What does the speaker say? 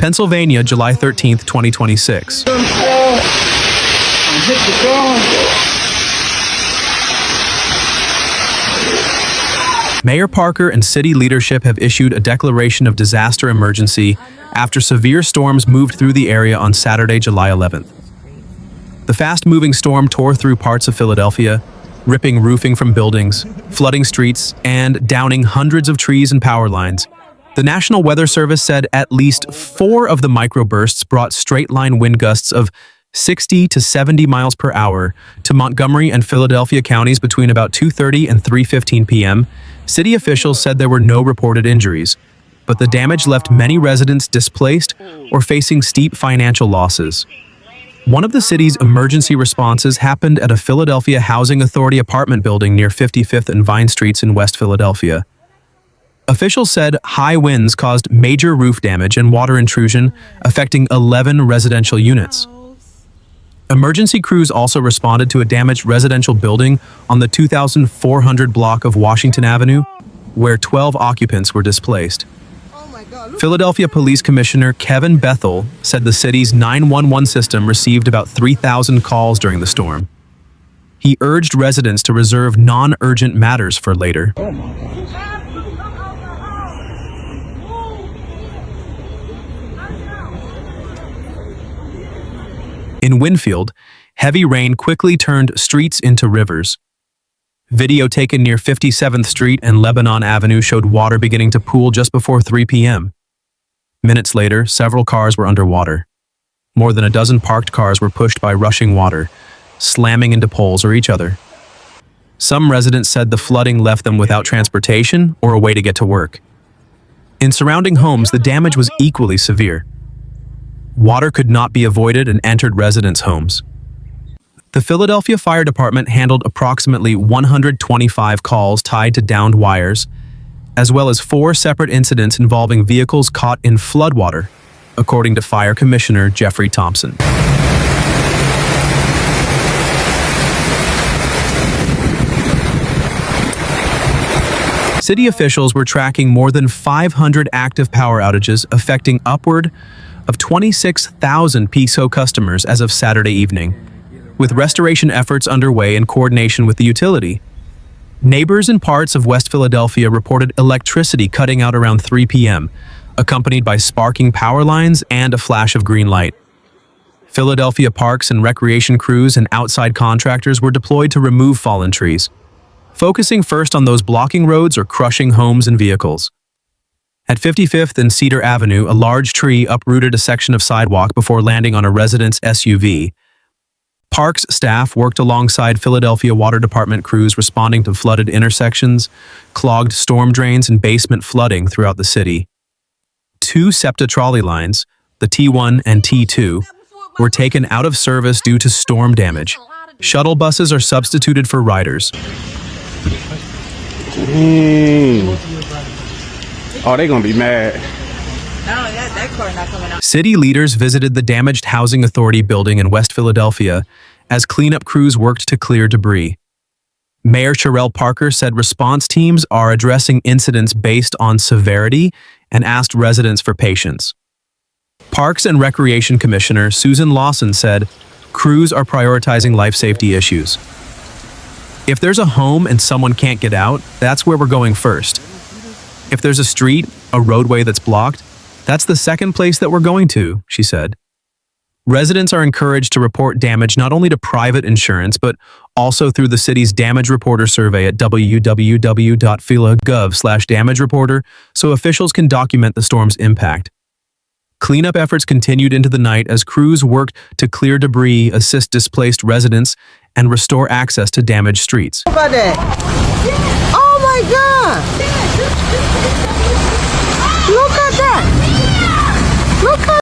Pennsylvania, July 13, 2026. Mayor Parker and city leadership have issued a declaration of disaster emergency after severe storms moved through the area on Saturday, July 11th. The fast-moving storm tore through parts of Philadelphia, ripping roofing from buildings, flooding streets, and downing hundreds of trees and power lines. The National Weather Service said at least 4 of the microbursts brought straight-line wind gusts of 60 to 70 miles per hour to Montgomery and Philadelphia counties between about 2:30 and 3:15 p.m. City officials said there were no reported injuries, but the damage left many residents displaced or facing steep financial losses. One of the city's emergency responses happened at a Philadelphia Housing Authority apartment building near 55th and Vine Streets in West Philadelphia. Officials said high winds caused major roof damage and water intrusion, affecting 11 residential units. Emergency crews also responded to a damaged residential building on the 2,400 block of Washington Avenue, where 12 occupants were displaced. Philadelphia Police Commissioner Kevin Bethel said the city's 911 system received about 3,000 calls during the storm. He urged residents to reserve non-urgent matters for later. In Winfield, heavy rain quickly turned streets into rivers. Video taken near 57th Street and Lebanon Avenue showed water beginning to pool just before 3 p.m. Minutes later, several cars were underwater. More than a dozen parked cars were pushed by rushing water, slamming into poles or each other. Some residents said the flooding left them without transportation or a way to get to work. In surrounding homes, the damage was equally severe. Water could not be avoided and entered residents' homes. The Philadelphia Fire Department handled approximately 125 calls tied to downed wires, as well as 4 separate incidents involving vehicles caught in floodwater, according to Fire Commissioner Jeffrey Thompson. City officials were tracking more than 500 active power outages affecting upward of 26,000 PSO customers as of Saturday evening, with restoration efforts underway in coordination with the utility. Neighbors in parts of West Philadelphia reported electricity cutting out around 3 p.m., accompanied by sparking power lines and a flash of green light. Philadelphia Parks and Recreation crews and outside contractors were deployed to remove fallen trees, focusing first on those blocking roads or crushing homes and vehicles. At 55th and Cedar Avenue, a large tree uprooted a section of sidewalk before landing on a resident's SUV. Parks staff worked alongside Philadelphia Water Department crews responding to flooded intersections, clogged storm drains, and basement flooding throughout the city. 2 SEPTA trolley lines, the T1 and T2, were taken out of service due to storm damage. Shuttle buses are substituted for riders. Oh, they're gonna be mad. That car not coming out. City leaders visited the damaged Housing Authority building in West Philadelphia as cleanup crews worked to clear debris. Mayor Sherrell Parker said response teams are addressing incidents based on severity and asked residents for patience. Parks and Recreation Commissioner Susan Lawson said crews are prioritizing life safety issues. If there's a home and someone can't get out, that's where we're going first. If there's a street, a roadway that's blocked, that's the second place that we're going to, she said. Residents are encouraged to report damage not only to private insurance, but also through the city's Damage Reporter survey at www.phila.gov/damage-reporter so officials can document the storm's impact. Cleanup efforts continued into the night as crews worked to clear debris, assist displaced residents, and restore access to damaged streets. Look at that. Oh my God. Look at that.